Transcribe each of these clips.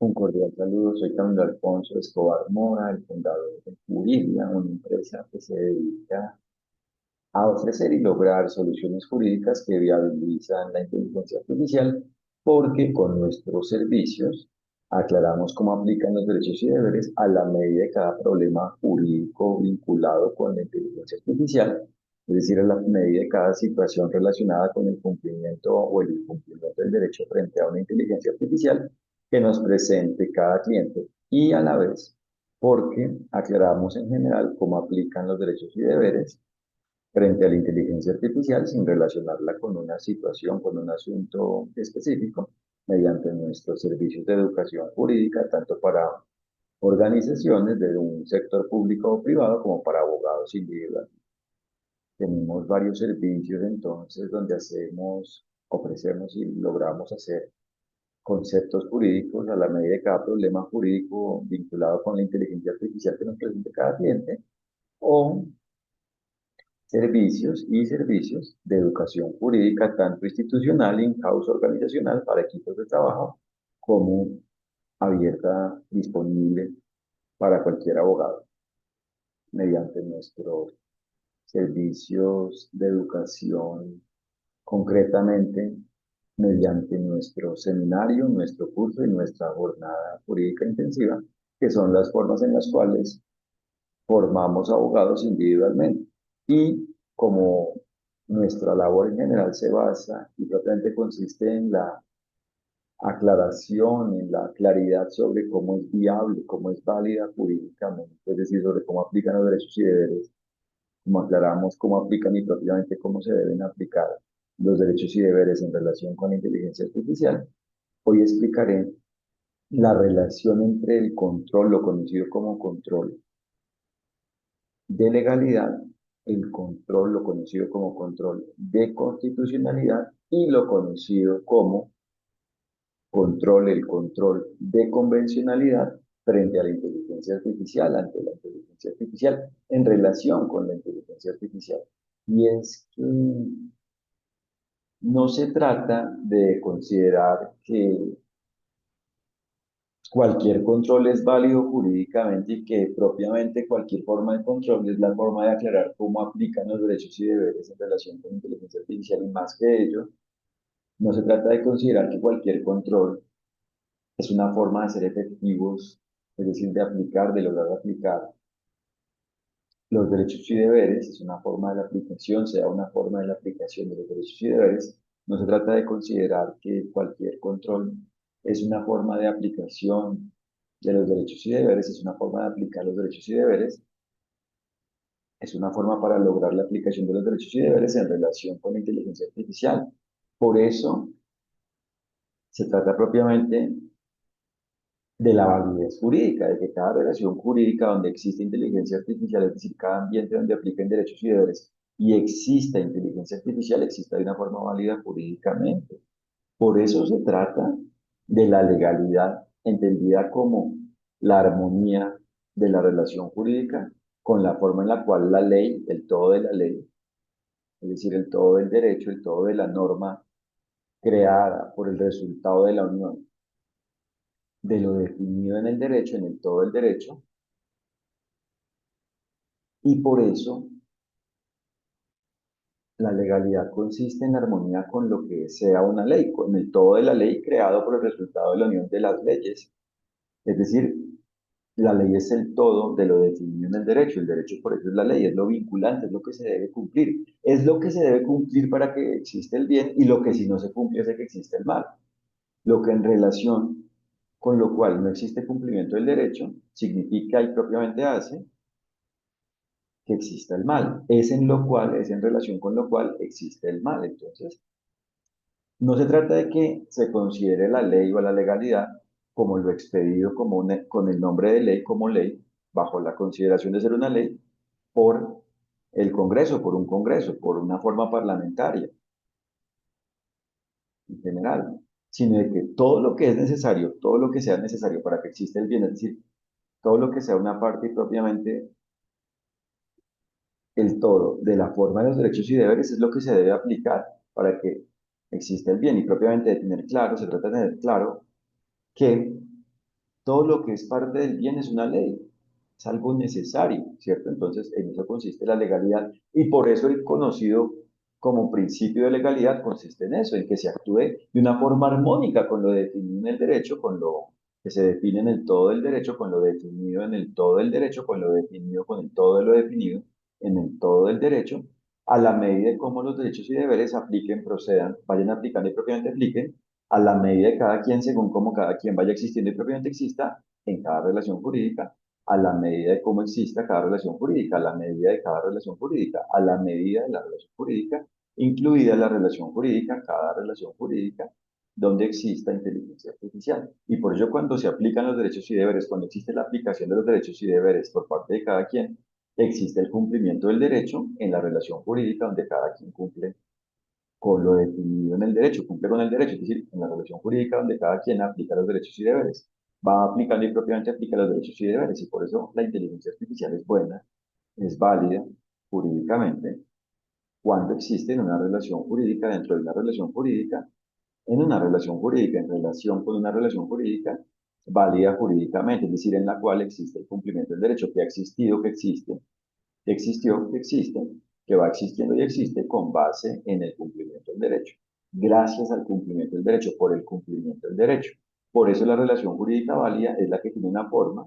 Un cordial saludo, soy Camilo Alfonso Escobar Mora, el fundador de Juridia, una empresa que se dedica a ofrecer y lograr soluciones jurídicas que viabilizan la inteligencia artificial, porque con nuestros servicios aclaramos cómo aplican los derechos y deberes a la medida de cada problema jurídico vinculado con la inteligencia artificial, es decir, a la medida de cada situación relacionada con el cumplimiento o el incumplimiento del derecho frente a una inteligencia artificial que nos presente cada cliente y a la vez porque aclaramos en general cómo aplican los derechos y deberes frente a la inteligencia artificial sin relacionarla con una situación, con un asunto específico, mediante nuestros servicios de educación jurídica, tanto para organizaciones de un sector público o privado como para abogados individuales. Tenemos varios servicios entonces donde ofrecemos y logramos hacer conceptos jurídicos a la medida de cada problema jurídico vinculado con la inteligencia artificial que nos presente cada cliente, o servicios de educación jurídica, tanto institucional, in-house organizacional para equipos de trabajo, como abierta, disponible para cualquier abogado, mediante nuestros servicios de educación, concretamente mediante nuestro seminario, nuestro curso y nuestra jornada jurídica intensiva, que son las formas en las cuales formamos abogados individualmente. Y como nuestra labor en general se basa y propiamente consiste en la aclaración, en la claridad sobre cómo es viable, cómo es válida jurídicamente, es decir, sobre cómo aplican los derechos y deberes, cómo aclaramos cómo aplican y propiamente cómo se deben aplicar los derechos y deberes en relación con la inteligencia artificial. Hoy explicaré la relación entre el control, lo conocido como control de legalidad, el control, lo conocido como control de constitucionalidad, y lo conocido como el control de convencionalidad frente a la inteligencia artificial, ante la inteligencia artificial, en relación con la inteligencia artificial. Y es que no se trata de considerar que cualquier control es válido jurídicamente y que propiamente cualquier forma de control es la forma de aclarar cómo aplican los derechos y deberes en relación con la inteligencia artificial. Y más que ello, no se trata de considerar que cualquier control es una forma de ser efectivos, es decir, de aplicar, de lograr aplicar los derechos y deberes, es una forma de la aplicación, sea una forma de la aplicación de los derechos y deberes. No se trata de considerar que cualquier control es una forma de aplicación de los derechos y deberes, es una forma de aplicar los derechos y deberes, es una forma para lograr la aplicación de los derechos y deberes en relación con la inteligencia artificial. Por eso se trata propiamente de la validez jurídica, de que cada relación jurídica donde existe inteligencia artificial, es decir, cada ambiente donde apliquen derechos y deberes y exista inteligencia artificial, exista de una forma válida jurídicamente. Por eso se trata de la legalidad, entendida como la armonía de la relación jurídica con la forma en la cual la ley, el todo de la ley, es decir, el todo del derecho, el todo de la norma creada por el resultado de la unión de lo definido en el derecho, en el todo del derecho, y por eso la legalidad consiste en armonía con lo que sea una ley, con el todo de la ley creado por el resultado de la unión de las leyes. Es decir, la ley es el todo de lo definido en el derecho por eso es la ley, es lo vinculante, es lo que se debe cumplir, es lo que se debe cumplir para que exista el bien y lo que si no se cumple hace que exista el mal. Lo que en relación con lo cual no existe cumplimiento del derecho significa y propiamente hace que exista el mal. Es en lo cual, es en relación con lo cual existe el mal. Entonces, no se trata de que se considere la ley o la legalidad como lo expedido como con el nombre de ley como ley, bajo la consideración de ser una ley, por el Congreso, por un Congreso, por una forma parlamentaria en general, sino de que todo lo que es necesario, todo lo que sea necesario para que exista el bien, es decir, todo lo que sea una parte y propiamente el todo de la forma de los derechos y deberes es lo que se debe aplicar para que exista el bien y propiamente de tener claro, se trata de tener claro que todo lo que es parte del bien es una ley, es algo necesario, ¿cierto? Entonces, en eso consiste la legalidad y por eso el conocido como principio de legalidad consiste en eso, en que se actúe de una forma armónica con lo definido en el derecho, con lo que se define en el todo del derecho, con lo definido en el todo del derecho, con lo definido con el todo de lo definido en el todo del derecho, a la medida de cómo los derechos y deberes apliquen, procedan, vayan aplicando y propiamente apliquen, a la medida de cada quien, según cómo cada quien vaya existiendo y propiamente exista en cada relación jurídica, a la medida de cómo exista cada relación jurídica, a la medida de cada relación jurídica, a la medida de la relación jurídica, incluida la relación jurídica, cada relación jurídica, donde exista inteligencia artificial. Y por ello, cuando se aplican los derechos y deberes, cuando existe la aplicación de los derechos y deberes por parte de cada quien, existe el cumplimiento del derecho en la relación jurídica donde cada quien cumple con lo definido en el derecho, cumple con el derecho, es decir, en la relación jurídica donde cada quien aplica los derechos y deberes, va aplicando y propiamente aplica los derechos y deberes, y por eso la inteligencia artificial es buena, es válida jurídicamente, cuando existe en una relación jurídica, dentro de una relación jurídica, en una relación jurídica, en relación con una relación jurídica, válida jurídicamente, es decir, en la cual existe el cumplimiento del derecho, que ha existido, que existe, que existió, que existe, que va existiendo y existe con base en el cumplimiento del derecho. Gracias al cumplimiento del derecho, por el cumplimiento del derecho. Por eso la relación jurídica válida es la que tiene una forma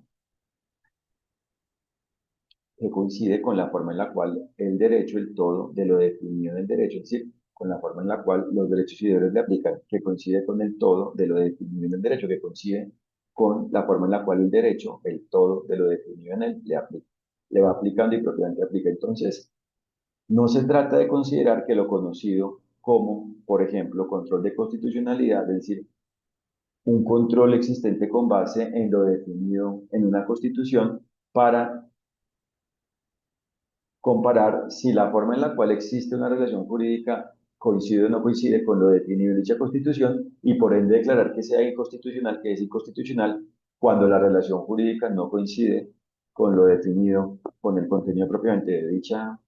que coincide con la forma en la cual el derecho, el todo de lo definido en el derecho, es decir, con la forma en la cual los derechos y deberes le aplican, que coincide con el todo de lo definido en el derecho, que coincide con la forma en la cual el derecho, el todo de lo definido en él, le aplica. Le va aplicando y propiamente aplica. Entonces, no se trata de considerar que lo conocido como, por ejemplo, control de constitucionalidad, es decir, un control existente con base en lo definido en una constitución para comparar si la forma en la cual existe una relación jurídica coincide o no coincide con lo definido en dicha constitución y por ende declarar que sea inconstitucional, que es inconstitucional cuando la relación jurídica no coincide con lo definido, con el contenido propiamente de dicha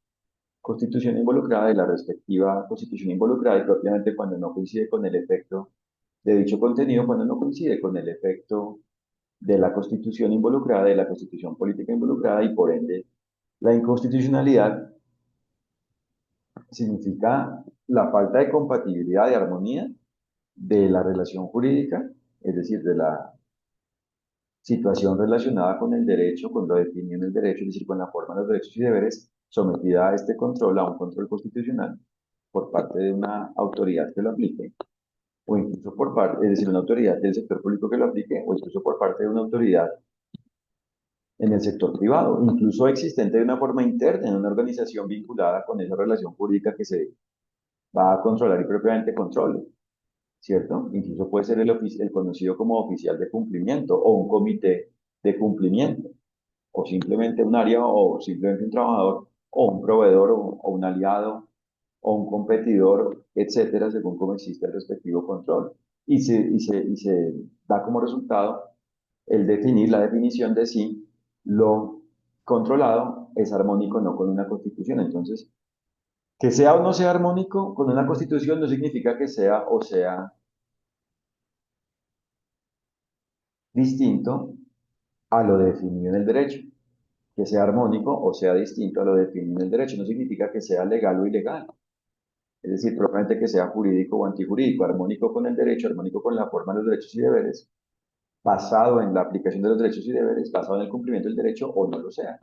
constitución involucrada y la respectiva constitución involucrada y propiamente cuando no coincide con el efecto de dicho contenido, cuando no coincide con el efecto de la constitución involucrada, de la constitución política involucrada y por ende la inconstitucionalidad significa la falta de compatibilidad, de armonía de la relación jurídica, es decir, de la situación relacionada con el derecho, con lo definido en el derecho, es decir, con la forma de los derechos y deberes, sometida a este control, a un control constitucional por parte de una autoridad que lo aplique, o incluso por parte, es decir, una autoridad del sector público que lo aplique, o incluso por parte de una autoridad en el sector privado, incluso existente de una forma interna en una organización vinculada con esa relación jurídica que se va a controlar y propiamente controle, ¿cierto? Incluso puede ser el conocido como oficial de cumplimiento o un comité de cumplimiento, o simplemente un área o simplemente un trabajador o un proveedor o un aliado o un competidor, etcétera, según cómo existe el respectivo control. Y se da como resultado el definir la definición de si lo controlado es armónico o no con una constitución. Entonces, que sea o no sea armónico con una constitución no significa que sea o sea distinto a lo definido en el derecho. Que sea armónico o sea distinto a lo definido en el derecho no significa que sea legal o ilegal. Es decir, propiamente que sea jurídico o antijurídico, armónico con el derecho, armónico con la forma de los derechos y deberes, basado en la aplicación de los derechos y deberes, basado en el cumplimiento del derecho o no lo sea.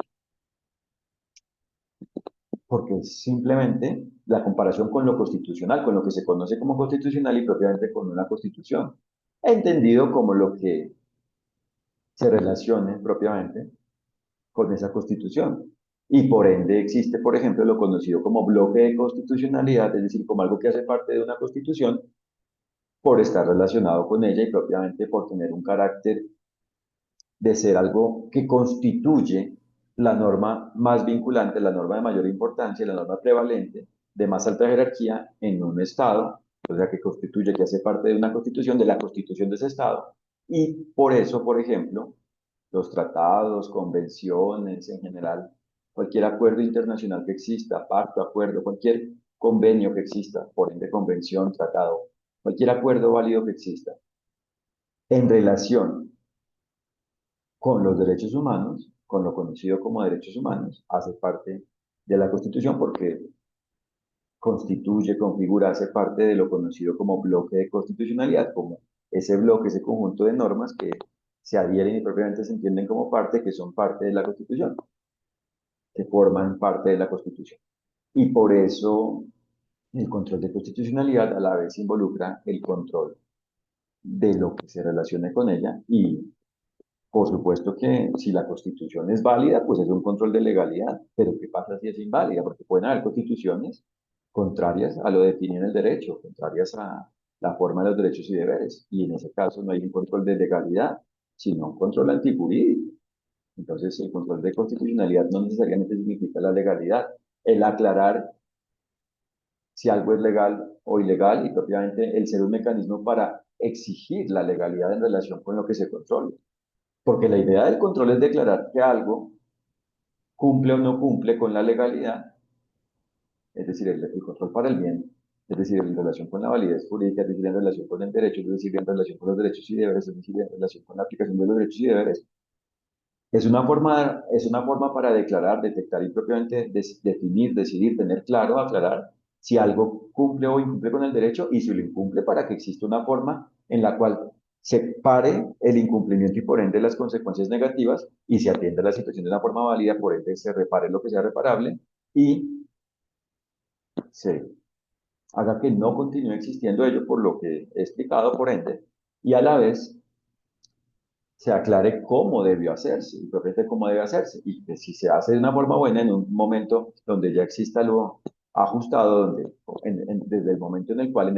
Porque es simplemente la comparación con lo constitucional, con lo que se conoce como constitucional y propiamente con una constitución, entendido como lo que se relacione propiamente con esa constitución. Y por ende existe, por ejemplo, lo conocido como bloque de constitucionalidad, es decir, como algo que hace parte de una constitución por estar relacionado con ella y propiamente por tener un carácter de ser algo que constituye la norma más vinculante, la norma de mayor importancia, la norma prevalente, de más alta jerarquía en un Estado, o sea, que constituye, que hace parte de una constitución, de la constitución de ese Estado. Y por eso, por ejemplo, los tratados, convenciones en general, cualquier acuerdo internacional que exista, pacto, acuerdo, cualquier convenio que exista, por ende convención, tratado, cualquier acuerdo válido que exista, en relación con los derechos humanos, con lo conocido como derechos humanos, hace parte de la Constitución porque constituye, configura, hace parte de lo conocido como bloque de constitucionalidad, como ese bloque, ese conjunto de normas que se adhieren y propiamente se entienden como parte, que son parte de la Constitución, que forman parte de la Constitución. Y por eso el control de constitucionalidad a la vez involucra el control de lo que se relacione con ella y por supuesto que si la constitución es válida, pues es un control de legalidad, pero ¿qué pasa si es inválida? Porque pueden haber constituciones contrarias a lo definido en el derecho, contrarias a la forma de los derechos y deberes, y en ese caso no hay un control de legalidad, sino un control antijurídico. Entonces, el control de constitucionalidad no necesariamente significa la legalidad, el aclarar si algo es legal o ilegal y propiamente el ser un mecanismo para exigir la legalidad en relación con lo que se controla. Porque la idea del control es declarar que algo cumple o no cumple con la legalidad, es decir, el control para el bien, es decir, en relación con la validez jurídica, es decir, en relación con el derecho, es decir, en relación con los derechos y deberes, es decir, en relación con la aplicación de los derechos y deberes. Es una forma para declarar, detectar y propiamente definir, decidir, tener claro, aclarar si algo cumple o incumple con el derecho y si lo incumple para que exista una forma en la cual se pare el incumplimiento y por ende las consecuencias negativas y se atienda la situación de una forma válida, por ende se repare lo que sea reparable y se haga que no continúe existiendo ello por lo que he explicado, por ende, y a la vez se aclare cómo debió hacerse y propiamente cómo debe hacerse y que si se hace de una forma buena en un momento donde ya exista lo ajustado, donde, desde el momento en el cual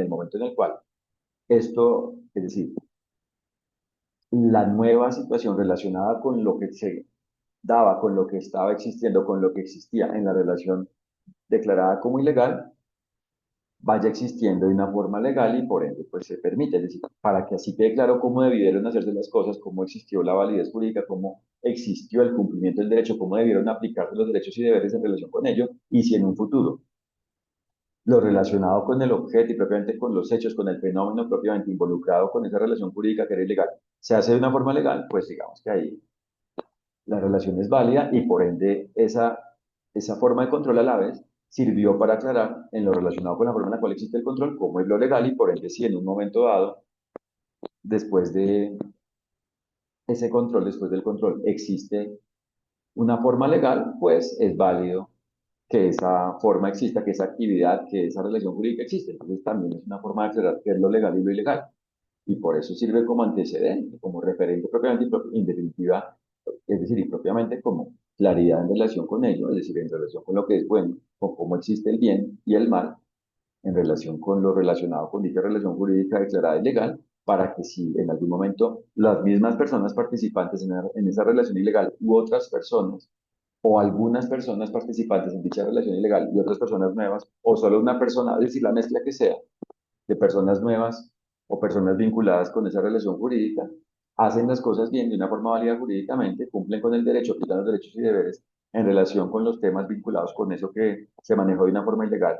esto, es decir, la nueva situación relacionada con lo que se daba, con lo que estaba existiendo, con lo que existía en la relación declarada como ilegal, vaya existiendo de una forma legal y por ende pues se permite, es decir, para que así quede claro cómo debieron hacerse las cosas, cómo existió la validez jurídica, cómo existió el cumplimiento del derecho, cómo debieron aplicarse los derechos y deberes en relación con ello, y si en un futuro lo relacionado con el objeto y propiamente con los hechos, con el fenómeno propiamente involucrado con esa relación jurídica que era ilegal, se hace de una forma legal, pues digamos que ahí la relación es válida y por ende esa forma de control a la vez sirvió para aclarar en lo relacionado con la forma en la cual existe el control, cómo es lo legal y por ende si en un momento dado, después de ese control, después del control, existe una forma legal, pues es válido que esa forma exista, que esa actividad, que esa relación jurídica existe. Entonces también es una forma de aclarar qué es lo legal y lo ilegal. Y por eso sirve como antecedente, como referente propiamente y en definitiva, es decir, y propiamente como claridad en relación con ello, es decir, en relación con lo que es bueno, con cómo existe el bien y el mal, en relación con lo relacionado con dicha relación jurídica declarada ilegal, para que si en algún momento las mismas personas participantes en esa relación ilegal u otras personas o algunas personas participantes en dicha relación ilegal y otras personas nuevas, o solo una persona, es decir, la mezcla que sea, de personas nuevas o personas vinculadas con esa relación jurídica, hacen las cosas bien de una forma válida jurídicamente, cumplen con el derecho, aplican los derechos y deberes en relación con los temas vinculados con eso que se manejó de una forma ilegal,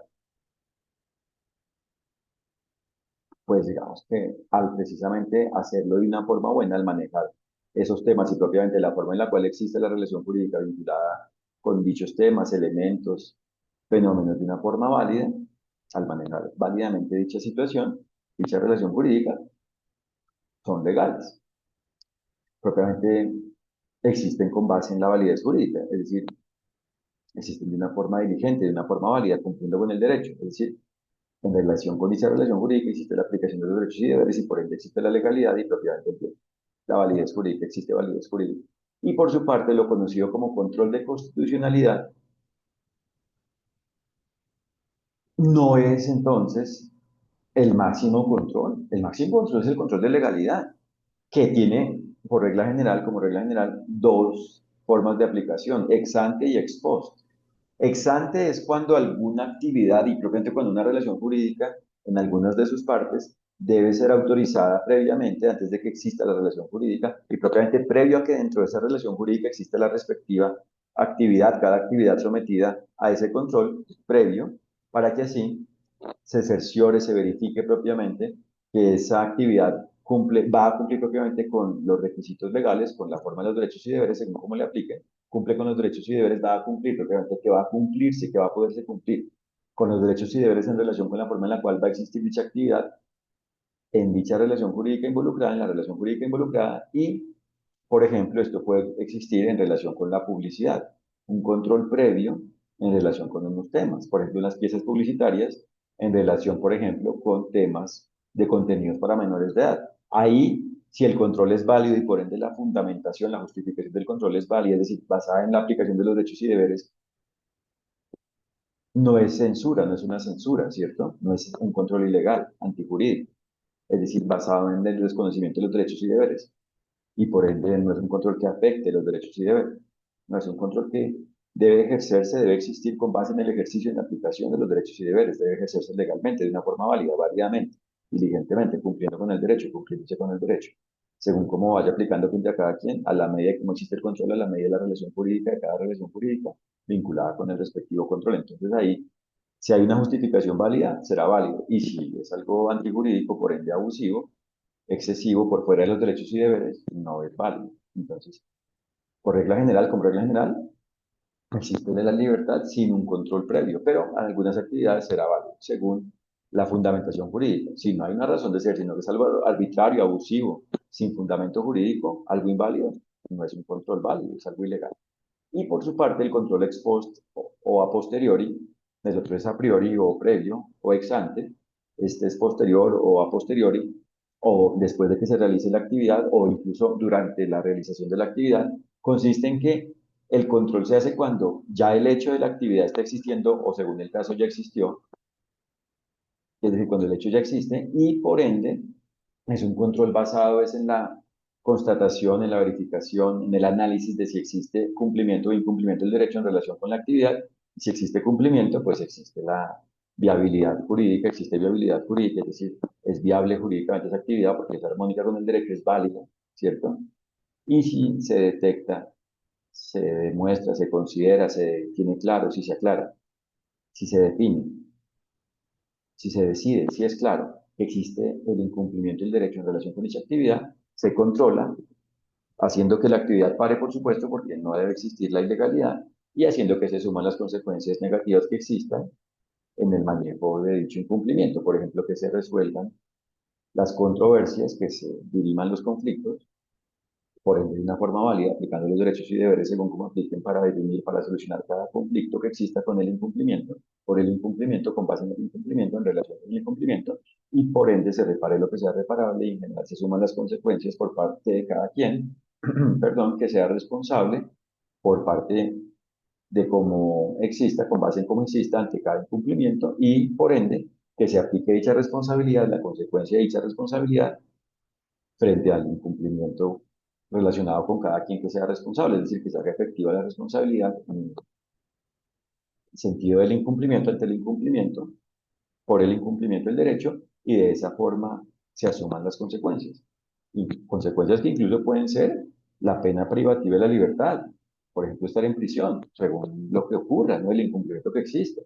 pues digamos que al precisamente hacerlo de una forma buena, al manejar esos temas y propiamente la forma en la cual existe la relación jurídica vinculada con dichos temas, elementos, fenómenos de una forma válida, al manejar válidamente dicha situación, dicha relación jurídica, son legales. Propiamente existen con base en la validez jurídica, es decir, existen de una forma diligente, de una forma válida, cumpliendo con el derecho, es decir, en relación con dicha relación jurídica existe la aplicación de los derechos y deberes y por ende existe la legalidad y propiamente la validez jurídica, existe validez jurídica. Y por su parte, lo conocido como control de constitucionalidad no es entonces el máximo control. El máximo control es el control de legalidad, que tiene, por regla general, como regla general, dos formas de aplicación, ex ante y ex post. Ex ante es cuando alguna actividad y propiamente cuando una relación jurídica en algunas de sus partes debe ser autorizada previamente antes de que exista la relación jurídica y propiamente previo a que dentro de esa relación jurídica exista la respectiva actividad, cada actividad sometida a ese control previo para que así se cerciore, se verifique propiamente que esa actividad va a cumplir propiamente con los requisitos legales, con la forma de los derechos y deberes, según cómo le apliquen, cumple con los derechos y deberes, va a cumplir propiamente que va a cumplirse, que va a poderse cumplir con los derechos y deberes en relación con la forma en la cual va a existir dicha actividad en dicha relación jurídica involucrada, en la relación jurídica involucrada y, por ejemplo, esto puede existir en relación con la publicidad, un control previo en relación con unos temas, por ejemplo, las piezas publicitarias en relación, por ejemplo, con temas de contenidos para menores de edad. Ahí, si el control es válido y por ende la fundamentación, la justificación del control es válida, es decir, basada en la aplicación de los derechos y deberes, no es censura, no es una censura, ¿cierto? No es un control ilegal, antijurídico, es decir, basado en el desconocimiento de los derechos y deberes y por ende no es un control que afecte los derechos y deberes, no es un control que debe ejercerse, debe existir con base en el ejercicio y en la aplicación de los derechos y deberes, debe ejercerse legalmente, de una forma válida, válidamente, diligentemente, cumpliendo con el derecho, cumpliéndose con el derecho, según cómo vaya aplicando frente a cada quien, a la medida de cómo existe el control, a la medida de la relación jurídica de cada relación jurídica vinculada con el respectivo control. Entonces ahí, si hay una justificación válida, será válido. Y si es algo antijurídico, por ende abusivo, excesivo por fuera de los derechos y deberes no es válido. Entonces, por regla general, como regla general, existe la libertad sin un control previo, pero en algunas actividades será válido, según la fundamentación jurídica. Si no hay una razón de ser, sino que es algo arbitrario, abusivo, sin fundamento jurídico, algo inválido, no es un control válido, es algo ilegal. Y por su parte, el control ex post o a posteriori, el otro es a priori o previo o ex ante, este es posterior o a posteriori, o después de que se realice la actividad o incluso durante la realización de la actividad, consiste en que el control se hace cuando ya el hecho de la actividad está existiendo o según el caso ya existió, es decir, cuando el hecho ya existe y por ende es un control basado es en la constatación, en la verificación, en el análisis de si existe cumplimiento o incumplimiento del derecho en relación con la actividad. Si existe cumplimiento, pues existe la viabilidad jurídica, existe viabilidad jurídica, es decir, es viable jurídicamente esa actividad porque es armónica con el derecho, es válida, ¿cierto? Y si se detecta, se demuestra, se considera, se tiene claro, si se aclara, si se define, si se decide, si es claro que existe el incumplimiento del derecho en relación con dicha actividad, se controla, haciendo que la actividad pare, por supuesto, porque no debe existir la ilegalidad, y haciendo que se suman las consecuencias negativas que existan en el manejo de dicho incumplimiento. Por ejemplo, que se resuelvan las controversias, que se diriman los conflictos, por ende, de una forma válida, aplicando los derechos y deberes según cómo apliquen para definir, para solucionar cada conflicto que exista con el incumplimiento, por el incumplimiento, con base en el incumplimiento, en relación con el incumplimiento, y por ende se repare lo que sea reparable y en general se suman las consecuencias por parte de cada quien, perdón, que sea responsable por parte de cómo exista, con base en cómo exista ante cada incumplimiento y por ende que se aplique dicha responsabilidad, la consecuencia de dicha responsabilidad frente al incumplimiento relacionado con cada quien que sea responsable, es decir, que se haga efectiva la responsabilidad en el sentido del incumplimiento ante el incumplimiento, por el incumplimiento del derecho, y de esa forma se asuman las consecuencias. Y consecuencias que incluso pueden ser la pena privativa de la libertad, por ejemplo, estar en prisión, según lo que ocurra, no el incumplimiento que existe,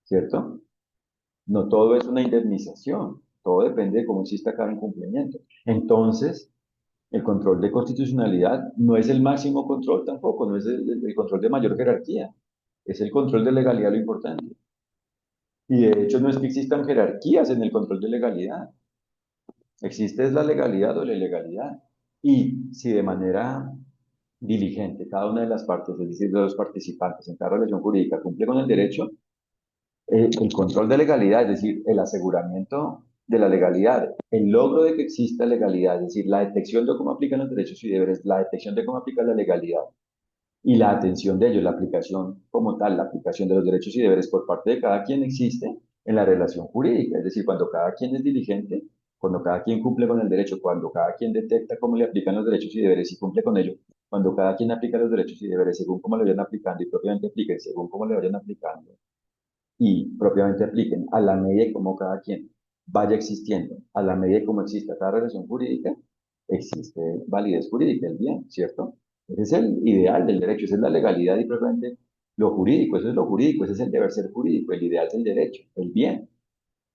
¿cierto? No todo es una indemnización, todo depende de cómo exista cada incumplimiento. Entonces, el control de constitucionalidad no es el máximo control tampoco, no es el control de mayor jerarquía, es el control de legalidad lo importante. Y de hecho no es que existan jerarquías en el control de legalidad, existe es la legalidad o la ilegalidad. Y si de manera diligente cada una de las partes, es decir, de los participantes en cada relación jurídica cumple con el derecho, el control de legalidad, es decir, el aseguramiento de la legalidad, el logro de que exista legalidad, es decir, la detección de cómo aplican los derechos y deberes, la detección de cómo aplica la legalidad y la atención de ellos, la aplicación como tal, la aplicación de los derechos y deberes por parte de cada quien existe en la relación jurídica, es decir, cuando cada quien es diligente, cuando cada quien cumple con el derecho, cuando cada quien detecta cómo le aplican los derechos y deberes y cumple con ello, cuando cada quien aplica los derechos y deberes según cómo le vayan aplicando y propiamente apliquen según cómo le vayan aplicando y propiamente apliquen a la medida de cómo cada quien vaya existiendo, a la medida de cómo exista cada relación jurídica, existe validez jurídica, el bien, ¿cierto? Ese es el ideal del derecho, esa es la legalidad y propiamente lo jurídico, eso es lo jurídico, ese es el deber ser jurídico, el ideal es el derecho, el bien.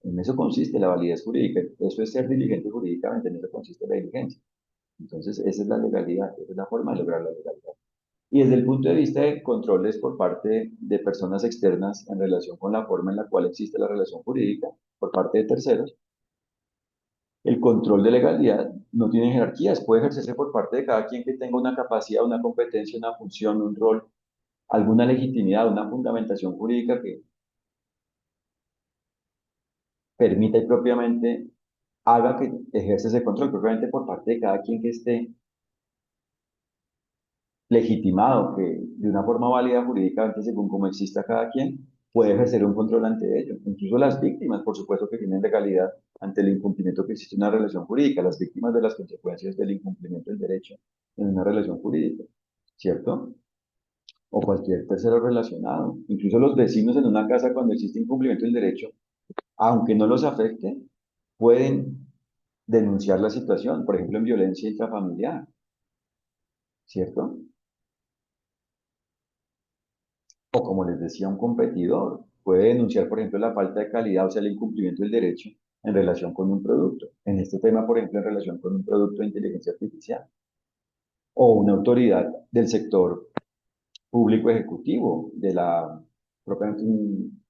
En eso consiste la validez jurídica, eso es ser diligente jurídicamente, en eso consiste la diligencia. Entonces, esa es la legalidad, esa es la forma de lograr la legalidad. Y desde el punto de vista de controles por parte de personas externas en relación con la forma en la cual existe la relación jurídica, por parte de terceros, el control de legalidad no tiene jerarquías, puede ejercerse por parte de cada quien que tenga una capacidad, una competencia, una función, un rol, alguna legitimidad, una fundamentación jurídica que permita y propiamente haga que ejerce ese control, propiamente por parte de cada quien que esté legitimado, que de una forma válida jurídicamente, según como exista cada quien, puede ejercer un control ante ello. Incluso las víctimas, por supuesto, que tienen legalidad ante el incumplimiento que existe una relación jurídica, las víctimas de las consecuencias del incumplimiento del derecho en una relación jurídica, ¿cierto? O cualquier tercero relacionado. Incluso los vecinos en una casa, cuando existe incumplimiento del derecho, aunque no los afecte, pueden denunciar la situación, por ejemplo, en violencia intrafamiliar, ¿cierto? O como les decía, un competidor puede denunciar, por ejemplo, la falta de calidad, o sea, el incumplimiento del derecho en relación con un producto. En este tema, por ejemplo, en relación con un producto de inteligencia artificial. O una autoridad del sector público ejecutivo, de la propiamente un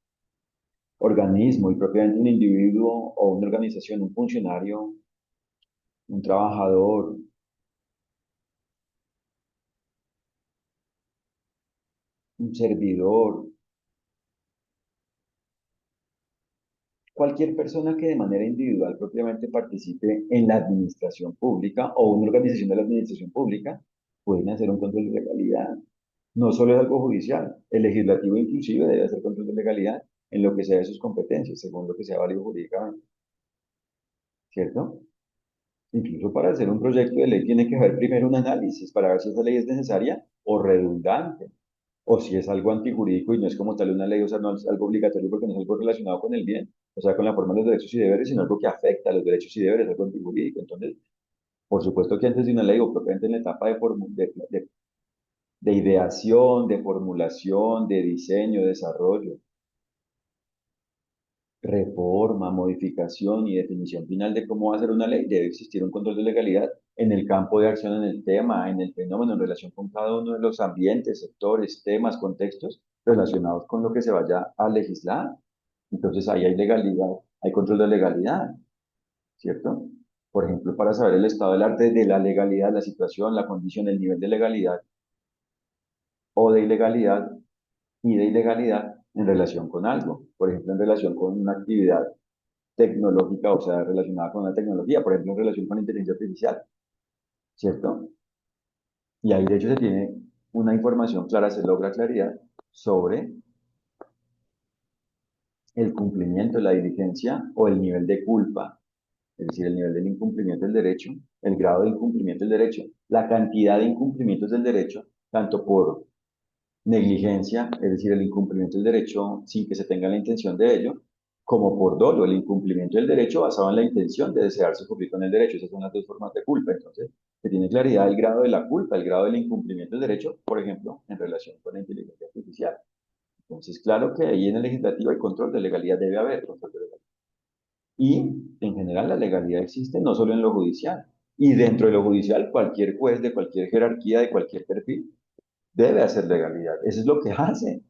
organismo y propiamente un individuo o una organización, un funcionario, un trabajador, un servidor, cualquier persona que de manera individual propiamente participe en la administración pública o una organización de la administración pública pueden hacer un control de legalidad. No solo es algo judicial, el legislativo inclusive debe hacer control de legalidad en lo que sea de sus competencias, según lo que sea válido jurídicamente, ¿cierto? Incluso para hacer un proyecto de ley tiene que haber primero un análisis para ver si esa ley es necesaria o redundante, o si es algo antijurídico y no es como tal una ley, o sea, no es algo obligatorio porque no es algo relacionado con el bien, o sea, con la forma de los derechos y deberes, sino algo que afecta a los derechos y deberes, algo antijurídico. Entonces, por supuesto que antes de una ley, o propiamente en la etapa de ideación, de formulación, de diseño, desarrollo, reforma, modificación y definición final de cómo va a ser una ley, debe existir un control de legalidad en el campo de acción, en el tema, en el fenómeno, en relación con cada uno de los ambientes, sectores, temas, contextos relacionados con lo que se vaya a legislar. Entonces ahí hay legalidad, hay control de legalidad, ¿cierto? Por ejemplo, para saber el estado del arte de la legalidad, la situación, la condición, el nivel de legalidad o de ilegalidad y de ilegalidad en relación con algo. Por ejemplo, en relación con una actividad tecnológica, o sea, relacionada con la tecnología, por ejemplo, en relación con la inteligencia artificial, ¿cierto? Y ahí, de hecho, se tiene una información clara, se logra claridad sobre el cumplimiento, la diligencia o el nivel de culpa, es decir, el nivel del incumplimiento del derecho, el grado de incumplimiento del derecho, la cantidad de incumplimientos del derecho, tanto por negligencia, es decir, el incumplimiento del derecho sin que se tenga la intención de ello, como por dolo, el incumplimiento del derecho basado en la intención de desearse cumplir con el derecho. Esas son las dos formas de culpa. Entonces, se tiene claridad el grado de la culpa, el grado del incumplimiento del derecho, por ejemplo, en relación con la inteligencia artificial. Entonces, claro que ahí en el legislativo hay control de legalidad, debe haber control de legalidad. Y en general la legalidad existe no solo en lo judicial. Y dentro de lo judicial, cualquier juez de cualquier jerarquía, de cualquier perfil, debe hacer legalidad. Eso es lo que hace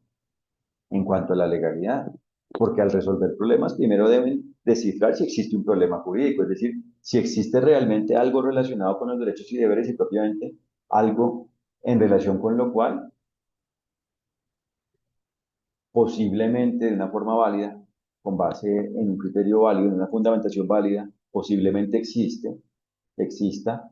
en cuanto a la legalidad, porque al resolver problemas primero deben descifrar si existe un problema jurídico, es decir, si existe realmente algo relacionado con los derechos y deberes y propiamente algo en relación con lo cual posiblemente de una forma válida, con base en un criterio válido, en una fundamentación válida, posiblemente exista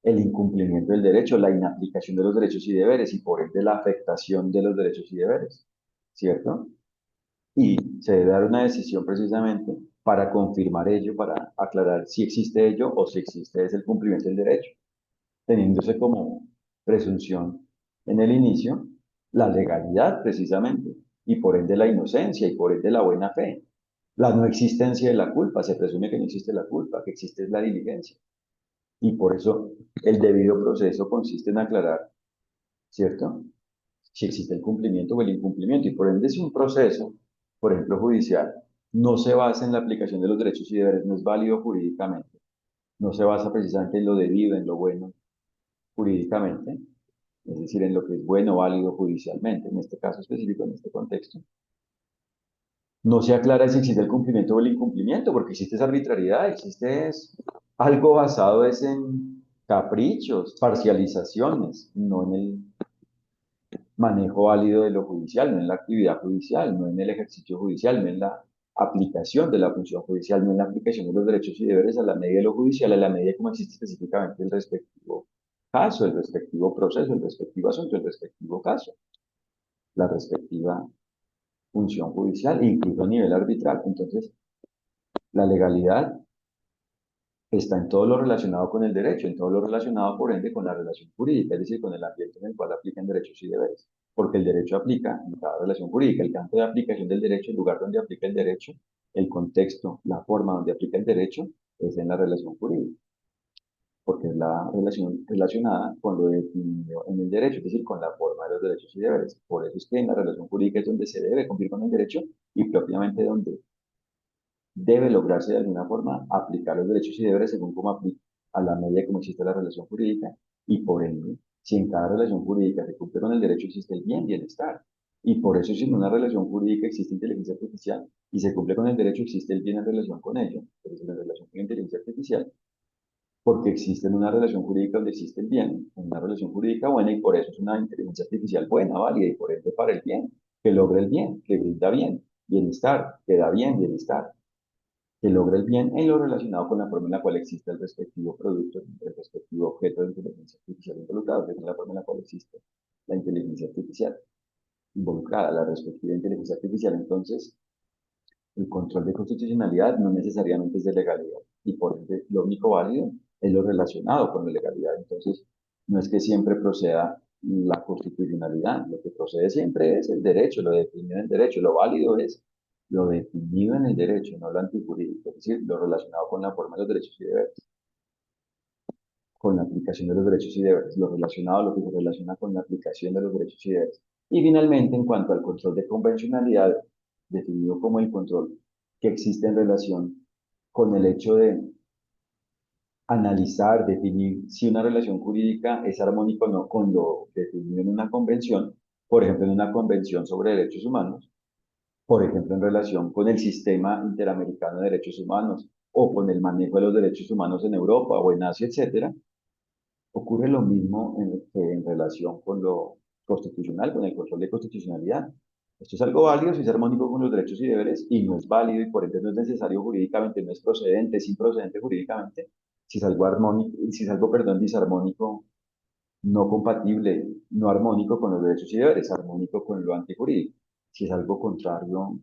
el incumplimiento del derecho, la inaplicación de los derechos y deberes y por ende la afectación de los derechos y deberes, ¿cierto? Y se debe dar una decisión precisamente para confirmar ello, para aclarar si existe ello o si existe es el cumplimiento del derecho, teniéndose como presunción en el inicio la legalidad precisamente y por ende la inocencia y por ende la buena fe. La no existencia de la culpa, se presume que no existe la culpa, que existe es la diligencia. Y por eso el debido proceso consiste en aclarar, ¿cierto? Si existe el cumplimiento o el incumplimiento. Y por ende es un proceso, por ejemplo, judicial, no se basa en la aplicación de los derechos y deberes, no es válido jurídicamente, no se basa precisamente en lo debido, en lo bueno jurídicamente, es decir, en lo que es bueno, válido judicialmente, en este caso específico, en este contexto. No se aclara si existe el cumplimiento o el incumplimiento, porque existe esa arbitrariedad, existe algo basado es en caprichos, parcializaciones, no en el manejo válido de lo judicial, no en la actividad judicial, no en el ejercicio judicial, no en la aplicación de la función judicial, no en la aplicación de los derechos y deberes a la medida de lo judicial, a la medida como existe específicamente el respectivo caso, el respectivo proceso, el respectivo asunto, el respectivo caso, la respectiva función judicial, incluso a nivel arbitral. Entonces, la legalidad está en todo lo relacionado con el derecho, en todo lo relacionado, por ende, con la relación jurídica, es decir, con el ambiente en el cual aplican derechos y deberes. Porque el derecho aplica en cada relación jurídica, el campo de aplicación del derecho, el lugar donde aplica el derecho, el contexto, la forma donde aplica el derecho, es en la relación jurídica, porque es la relación relacionada con lo definido en el derecho, es decir, con la forma de los derechos y deberes. Por eso es que en la relación jurídica es donde se debe cumplir con el derecho y propiamente donde debe lograrse de alguna forma aplicar los derechos y deberes según cómo aplica a la medida como existe la relación jurídica y por ende, si en cada relación jurídica se cumple con el derecho, existe el bien, bienestar. Y por eso si en una relación jurídica existe inteligencia artificial y se cumple con el derecho, existe el bien en relación con ello, pero es en relación con la inteligencia artificial, porque existe en una relación jurídica donde existe el bien, en una relación jurídica buena y por eso es una inteligencia artificial buena, válida y por ende para el bien, que logra el bien, que brinda bien, bienestar, que da bien, bienestar que logra el bien en lo relacionado con la forma en la cual existe el respectivo producto, el respectivo objeto de inteligencia artificial involucrado, que es la forma en la cual existe la inteligencia artificial involucrada, la respectiva inteligencia artificial. Entonces, el control de constitucionalidad no necesariamente es de legalidad y por ende lo único válido es lo relacionado con la legalidad. Entonces, no es que siempre proceda la constitucionalidad, lo que procede siempre es el derecho, lo definido en el derecho, lo válido es lo definido en el derecho, no lo antijurídico, es decir, lo relacionado con la forma de los derechos y deberes, con la aplicación de los derechos y deberes, lo relacionado a lo que se relaciona con la aplicación de los derechos y deberes. Y finalmente, en cuanto al control de convencionalidad, definido como el control que existe en relación con el hecho de analizar, definir si una relación jurídica es armónica o no con lo definido en una convención, por ejemplo, en una convención sobre derechos humanos, por ejemplo, en relación con el sistema interamericano de derechos humanos o con el manejo de los derechos humanos en Europa o en Asia, etcétera, ocurre lo mismo en relación con lo constitucional, con el control de constitucionalidad. Esto es algo válido si es armónico con los derechos y deberes y no es válido y por ende no es necesario jurídicamente, no es procedente, es improcedente jurídicamente, si es algo armónico, si es algo, perdón, disarmónico, no compatible, no armónico con los derechos y deberes, armónico con lo antijurídico. Si es algo contrario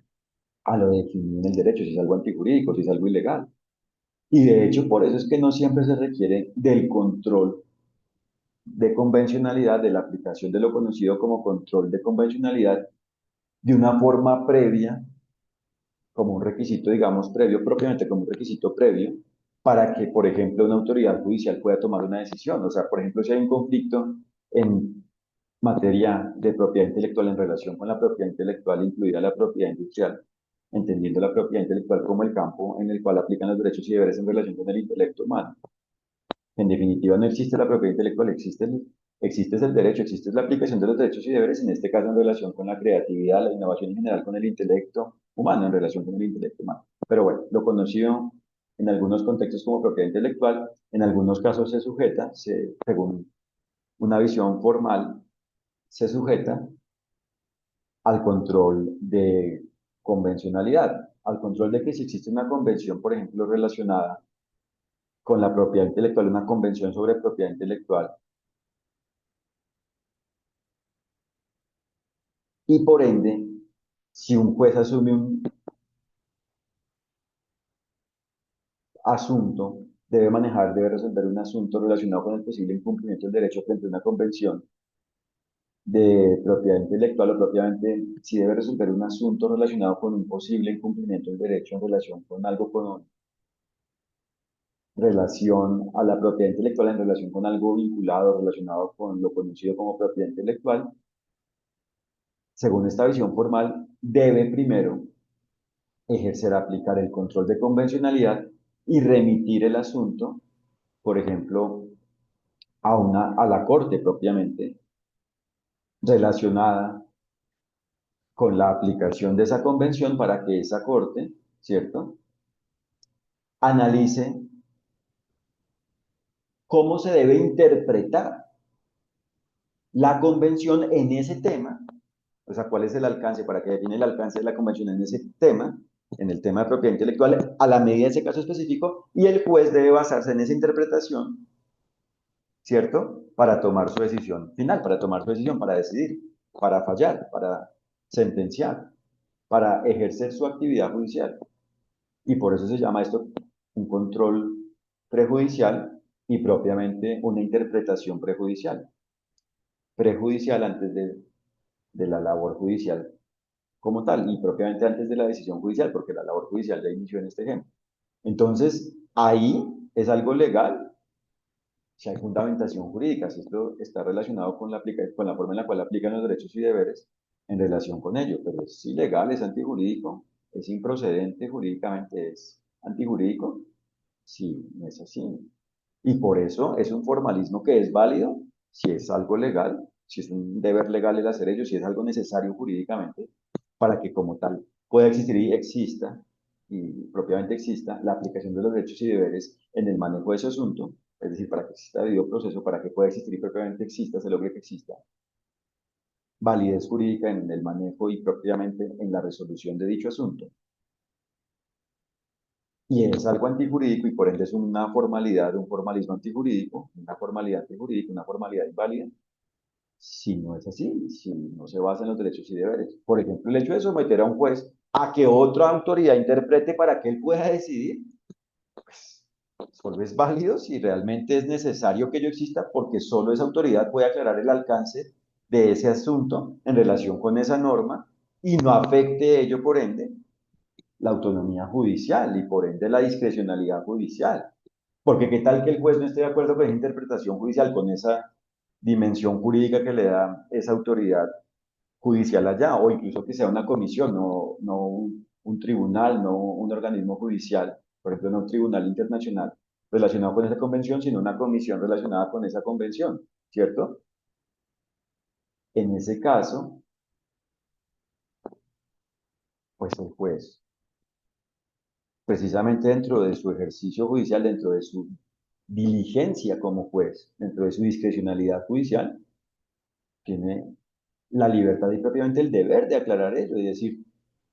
a lo definido en el derecho, si es algo antijurídico, si es algo ilegal. Y de hecho, por eso es que no siempre se requiere del control de convencionalidad, de la aplicación de lo conocido como control de convencionalidad, de una forma previa, como un requisito, digamos, previo, propiamente como un requisito previo, para que, por ejemplo, una autoridad judicial pueda tomar una decisión. O sea, por ejemplo, si hay un conflicto en materia de propiedad intelectual en relación con la propiedad intelectual, incluida la propiedad industrial, entendiendo la propiedad intelectual como el campo en el cual aplican los derechos y deberes en relación con el intelecto humano. En definitiva, no existe la propiedad intelectual, existe el derecho, existe la aplicación de los derechos y deberes, en este caso en relación con la creatividad, la innovación en general, con el intelecto humano, en relación con el intelecto humano. Pero bueno, lo conocido en algunos contextos como propiedad intelectual, en algunos casos se sujeta, según una visión formal, se sujeta al control de convencionalidad, al control de que si existe una convención, por ejemplo, relacionada con la propiedad intelectual, una convención sobre propiedad intelectual, y por ende, si un juez asume un asunto, debe resolver un asunto relacionado con el posible incumplimiento del derecho frente a una convención de propiedad intelectual o propiamente si debe resolver un asunto relacionado con un posible incumplimiento del derecho en relación con algo con relación a la propiedad intelectual, en relación con algo vinculado, relacionado con lo conocido como propiedad intelectual, según esta visión formal, debe primero ejercer, aplicar el control de convencionalidad y remitir el asunto, por ejemplo, a la corte propiamente relacionada con la aplicación de esa convención para que esa corte, ¿cierto?, analice cómo se debe interpretar la convención en ese tema, o sea, cuál es el alcance, para que define el alcance de la convención en ese tema, en el tema de propiedad intelectual, a la medida de ese caso específico, y el juez debe basarse en esa interpretación, ¿cierto? Para tomar su decisión final, para tomar su decisión, para decidir, para fallar, para sentenciar, para ejercer su actividad judicial. Y por eso se llama esto un control prejudicial y propiamente una interpretación prejudicial. Prejudicial antes de la labor judicial como tal y propiamente antes de la decisión judicial, porque la labor judicial ya inició en este ejemplo. Entonces, ahí es algo legal si hay fundamentación jurídica, si esto está relacionado con con la forma en la cual aplican los derechos y deberes en relación con ello, pero es ilegal, es antijurídico, es improcedente jurídicamente, es antijurídico, sí, no es así. Y por eso es un formalismo que es válido si es algo legal, si es un deber legal el hacer ello, si es algo necesario jurídicamente, para que como tal pueda existir y exista, y propiamente exista, la aplicación de los derechos y deberes en el manejo de ese asunto, es decir, para que exista debido proceso, para que pueda existir y propiamente exista, se logre que exista validez jurídica en el manejo y propiamente en la resolución de dicho asunto. Y es algo antijurídico y por ende es una formalidad, un formalismo antijurídico, una formalidad antijurídica, una formalidad inválida, si no es así, si no se basa en los derechos y deberes. Por ejemplo, el hecho de someter a un juez a que otra autoridad interprete para que él pueda decidir, pues solo es válido si realmente es necesario que ello exista, porque solo esa autoridad puede aclarar el alcance de ese asunto en relación con esa norma y no afecte ello, por ende, la autonomía judicial y por ende la discrecionalidad judicial. Porque qué tal que el juez no esté de acuerdo con esa interpretación judicial, con esa dimensión jurídica que le da esa autoridad judicial allá, o incluso que sea una comisión, no un tribunal, no un organismo judicial, por ejemplo, no un tribunal internacional relacionado con esa convención, sino una comisión relacionada con esa convención, ¿cierto? En ese caso, pues el juez, precisamente dentro de su ejercicio judicial, dentro de su diligencia como juez, dentro de su discrecionalidad judicial, tiene la libertad y propiamente el deber de aclarar ello y decir,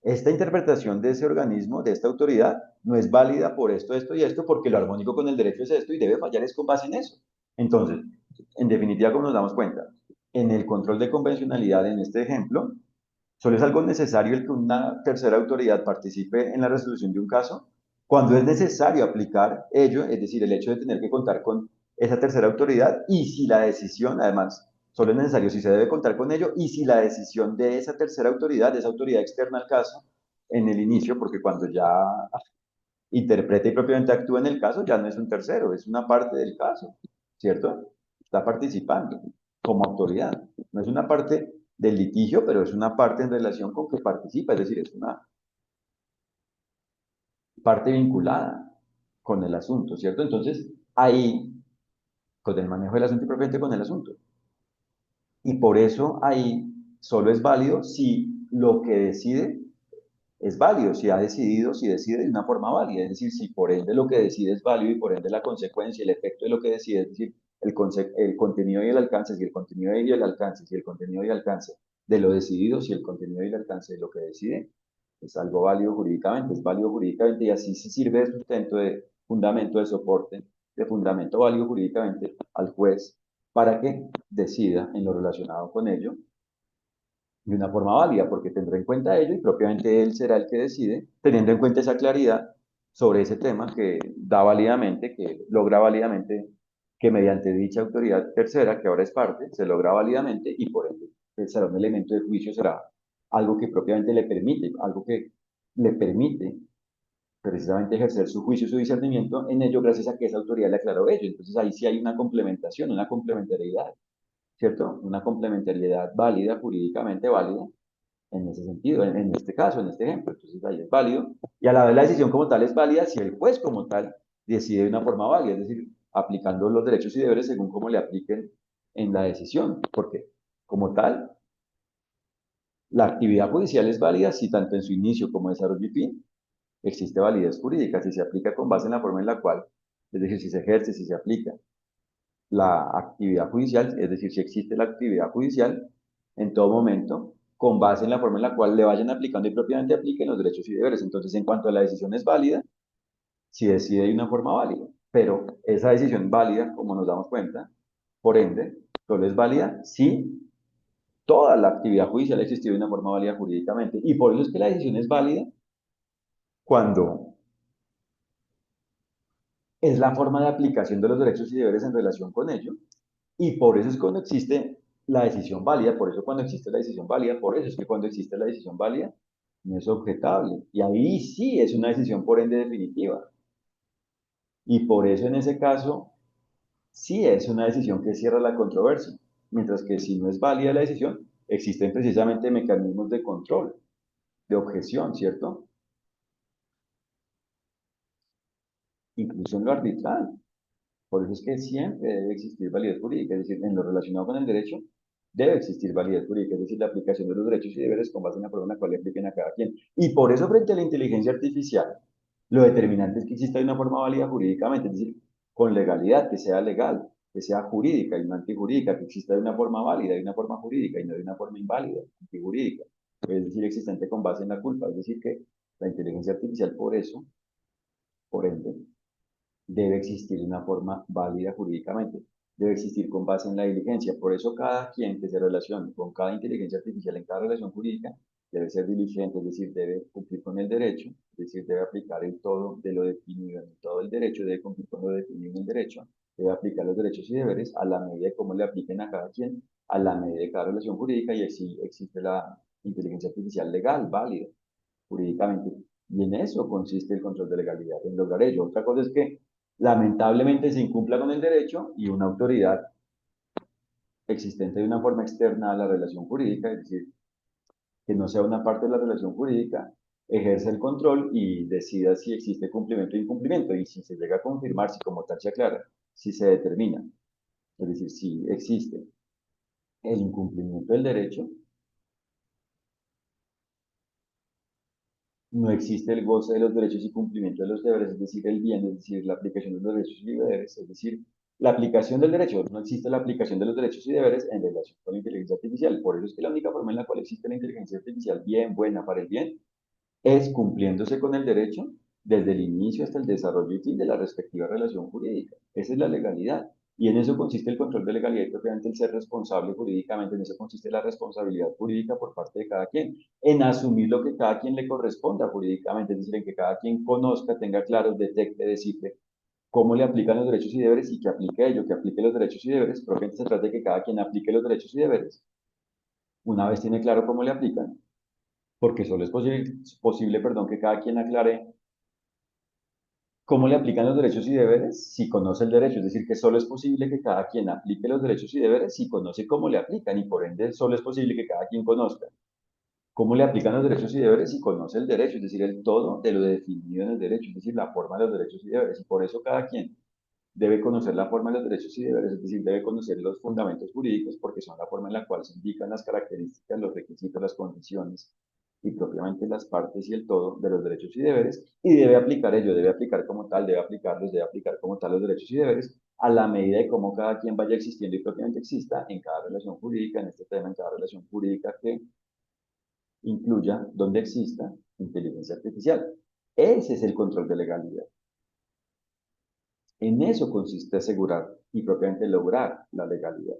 esta interpretación de ese organismo, de esta autoridad, no es válida por esto, esto y esto, porque lo armónico con el derecho es esto y debe fallar es con base en eso. Entonces, en definitiva, como nos damos cuenta, en el control de convencionalidad, en este ejemplo, solo es algo necesario el que una tercera autoridad participe en la resolución de un caso cuando es necesario aplicar ello, es decir, el hecho de tener que contar con esa tercera autoridad y si la decisión, además, solo es necesario si se debe contar con ello y si la decisión de esa tercera autoridad, de esa autoridad externa al caso, en el inicio, porque cuando ya interpreta y propiamente actúa en el caso, ya no es un tercero, es una parte del caso, ¿cierto? Está participando como autoridad. No es una parte del litigio, pero es una parte en relación con que participa, es decir, es una parte vinculada con el asunto, ¿cierto? Entonces, ahí, con el manejo del asunto y propiamente con el asunto. Y por eso ahí solo es válido si lo que decide es válido, si ha decidido, si decide de una forma válida, es decir, si por ende lo que decide es válido y por ende la consecuencia, el efecto de lo que decide, es decir, el contenido y el alcance, si el contenido y el alcance, si el contenido y el alcance de lo decidido, si el contenido y el alcance de lo que decide es algo válido jurídicamente, es válido jurídicamente y así se sirve de sustento, de fundamento, de soporte, de fundamento válido jurídicamente al juez para que decida en lo relacionado con ello de una forma válida, porque tendrá en cuenta ello y propiamente él será el que decide, teniendo en cuenta esa claridad sobre ese tema que da válidamente, que logra válidamente, que mediante dicha autoridad tercera, que ahora es parte, se logra válidamente y por ende será un elemento de juicio, será algo que propiamente le permite, algo que le permite precisamente ejercer su juicio, su discernimiento en ello gracias a que esa autoridad le aclaró ello. Entonces ahí sí hay una complementación, una complementariedad, ¿cierto? Una complementariedad válida, jurídicamente válida, en ese sentido, en este caso, en este ejemplo. Entonces ahí es válido. Y a la vez la decisión como tal es válida si el juez como tal decide de una forma válida, es decir, aplicando los derechos y deberes según cómo le apliquen en la decisión. Porque como tal, la actividad judicial es válida si tanto en su inicio como desarrollo y fin existe validez jurídica, si se aplica con base en la forma en la cual, es decir, si se ejerce, si se aplica la actividad judicial, es decir, si existe la actividad judicial en todo momento, con base en la forma en la cual le vayan aplicando y propiamente apliquen los derechos y deberes. Entonces, en cuanto a la decisión es válida, si decide de una forma válida, pero esa decisión válida, como nos damos cuenta, por ende, solo es válida si toda la actividad judicial ha existido de una forma válida jurídicamente. Y por eso es que la decisión es válida cuando es la forma de aplicación de los derechos y deberes en relación con ello. Y por eso es cuando existe la decisión válida, por eso cuando existe la decisión válida, por eso es que cuando existe la decisión válida, no es objetable. Y ahí sí es una decisión por ende definitiva. Y por eso en ese caso, sí es una decisión que cierra la controversia. Mientras que si no es válida la decisión, existen precisamente mecanismos de control, de objeción, ¿cierto? Incluso en lo arbitral. Por eso es que siempre debe existir validez jurídica, es decir, en lo relacionado con el derecho, debe existir validez jurídica, es decir, la aplicación de los derechos y deberes con base en la forma en la cual le apliquen a cada quien. Y por eso, frente a la inteligencia artificial, lo determinante es que exista de una forma válida jurídicamente, es decir, con legalidad, que sea legal, que sea jurídica y no antijurídica, que exista de una forma válida, de una forma jurídica y no de una forma inválida, antijurídica, es decir, existente con base en la culpa. Es decir, que la inteligencia artificial, por eso, por ende, debe existir de una forma válida jurídicamente, debe existir con base en la diligencia. Por eso cada quien que se relacione con cada inteligencia artificial en cada relación jurídica debe ser diligente, es decir, debe cumplir con el derecho, es decir, debe aplicar el todo de lo definido en todo el derecho, debe cumplir con lo definido en el derecho, debe aplicar los derechos y deberes a la medida de cómo le apliquen a cada quien, a la medida de cada relación jurídica y así existe la inteligencia artificial legal, válida jurídicamente. Y en eso consiste el control de legalidad, en lograr ello. Otra cosa es que lamentablemente se incumpla con el derecho y una autoridad existente de una forma externa a la relación jurídica, es decir, que no sea una parte de la relación jurídica, ejerce el control y decida si existe cumplimiento o incumplimiento. Y si se llega a confirmar, si como tal se aclara, si se determina, es decir, si existe el incumplimiento del derecho, no existe el goce de los derechos y cumplimiento de los deberes, es decir, el bien, es decir, la aplicación de los derechos y deberes, es decir, la aplicación del derecho, no existe la aplicación de los derechos y deberes en relación con la inteligencia artificial. Por eso es que la única forma en la cual existe la inteligencia artificial bien, buena para el bien, es cumpliéndose con el derecho desde el inicio hasta el desarrollo y fin de la respectiva relación jurídica. Esa es la legalidad. Y en eso consiste el control de legalidad y propiamente el ser responsable jurídicamente, en eso consiste la responsabilidad jurídica por parte de cada quien, en asumir lo que cada quien le corresponda jurídicamente, es decir, en que cada quien conozca, tenga claro, detecte, descifre cómo le aplican los derechos y deberes y que aplique ello, que aplique los derechos y deberes, propiamente se trata de que cada quien aplique los derechos y deberes. Una vez tiene claro cómo le aplican, porque solo es posible, perdón, que cada quien aclare cómo le aplican los derechos y deberes si conoce el derecho. Es decir, que solo es posible que cada quien aplique los derechos y deberes si conoce cómo le aplican y por ende solo es posible que cada quien conozca cómo le aplican los derechos y deberes si conoce el derecho, es decir, el todo de lo definido en el derecho, es decir, la forma de los derechos y deberes. Y por eso cada quien debe conocer la forma de los derechos y deberes, es decir, debe conocer los fundamentos jurídicos porque son la forma en la cual se indican las características, los requisitos, las condiciones y propiamente las partes y el todo de los derechos y deberes y debe aplicar ello, debe aplicar como tal, debe aplicarlos, debe aplicar como tal los derechos y deberes a la medida de cómo cada quien vaya existiendo y propiamente exista en cada relación jurídica, en este tema, en cada relación jurídica que incluya donde exista inteligencia artificial. Ese es el control de legalidad. En eso consiste asegurar y propiamente lograr la legalidad.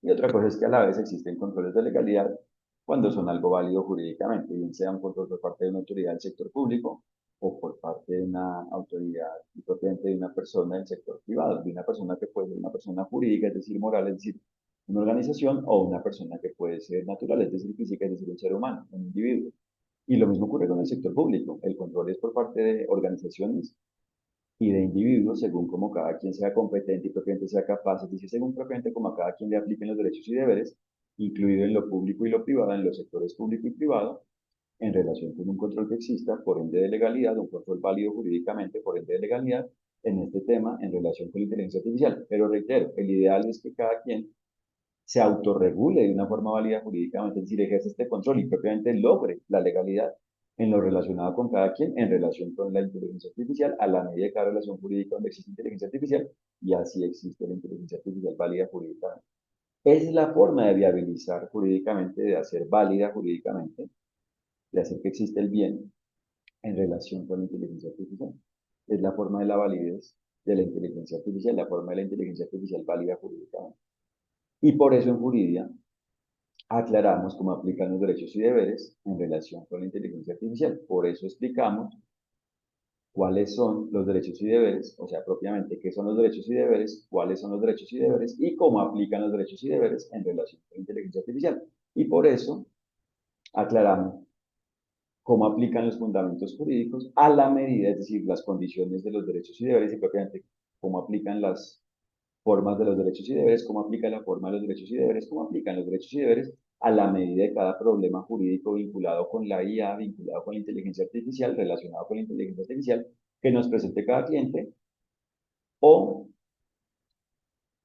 Y otra cosa es que a la vez existen controles de legalidad cuando son algo válido jurídicamente, bien sea un control por parte de una autoridad del sector público o por parte de una autoridad y propiamente de una persona del sector privado, de una persona que puede ser una persona jurídica, es decir, moral, es decir, una organización, o una persona que puede ser natural, es decir, física, es decir, un ser humano, un individuo. Y lo mismo ocurre con el sector público. El control es por parte de organizaciones y de individuos según como cada quien sea competente y propiamente sea capaz, es decir, según propiamente como a cada quien le apliquen los derechos y deberes, incluido en lo público y lo privado, en los sectores público y privado, en relación con un control que exista, por ende de legalidad, un control válido jurídicamente, por ende de legalidad, en este tema en relación con la inteligencia artificial. Pero reitero, el ideal es que cada quien se autorregule de una forma válida jurídicamente, es decir, ejerce este control y propiamente logre la legalidad en lo relacionado con cada quien en relación con la inteligencia artificial, a la medida de cada relación jurídica donde existe inteligencia artificial, y así existe la inteligencia artificial válida jurídicamente. Es la forma de viabilizar jurídicamente, de hacer válida jurídicamente, de hacer que existe el bien en relación con la inteligencia artificial. Es la forma de la validez de la inteligencia artificial, la forma de la inteligencia artificial válida jurídicamente. Y por eso en Juridia aclaramos cómo aplican los derechos y deberes en relación con la inteligencia artificial. Por eso explicamos cuáles son los derechos y deberes, o sea, propiamente qué son los derechos y deberes, cuáles son los derechos y deberes y cómo aplican los derechos y deberes en relación con la inteligencia artificial. Y por eso aclaramos cómo aplican los fundamentos jurídicos a la medida, es decir, las condiciones de los derechos y deberes y propiamente cómo aplican las formas de los derechos y deberes, cómo aplica la forma de los derechos y deberes, cómo aplican los derechos y deberes a la medida de cada problema jurídico vinculado con la IA, vinculado con la inteligencia artificial, relacionado con la inteligencia artificial que nos presente cada cliente, o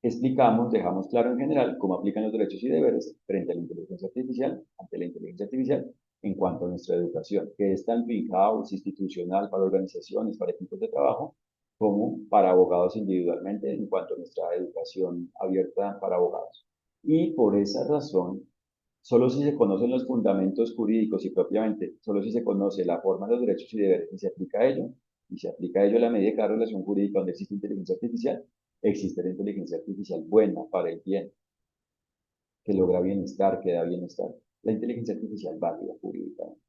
explicamos, dejamos claro en general cómo aplican los derechos y deberes frente a la inteligencia artificial, ante la inteligencia artificial, en cuanto a nuestra educación, que es tanto in-house, institucional, para organizaciones, para equipos de trabajo, como para abogados individualmente, en cuanto a nuestra educación abierta para abogados. Y por esa razón, solo si se conocen los fundamentos jurídicos y propiamente, solo si se conoce la forma de los derechos y deberes y se aplica a ello, y se aplica a ello a la medida de cada relación jurídica donde existe inteligencia artificial, existe la inteligencia artificial buena para el bien, que logra bienestar, que da bienestar. La inteligencia artificial válida jurídicamente.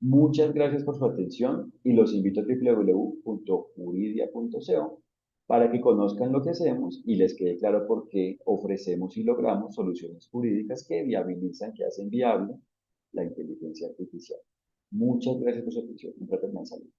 Muchas gracias por su atención y los invito a www.juridia.co para que conozcan lo que hacemos y les quede claro por qué ofrecemos y logramos soluciones jurídicas que viabilizan, que hacen viable la inteligencia artificial. Muchas gracias por su atención. Un fraternal saludo.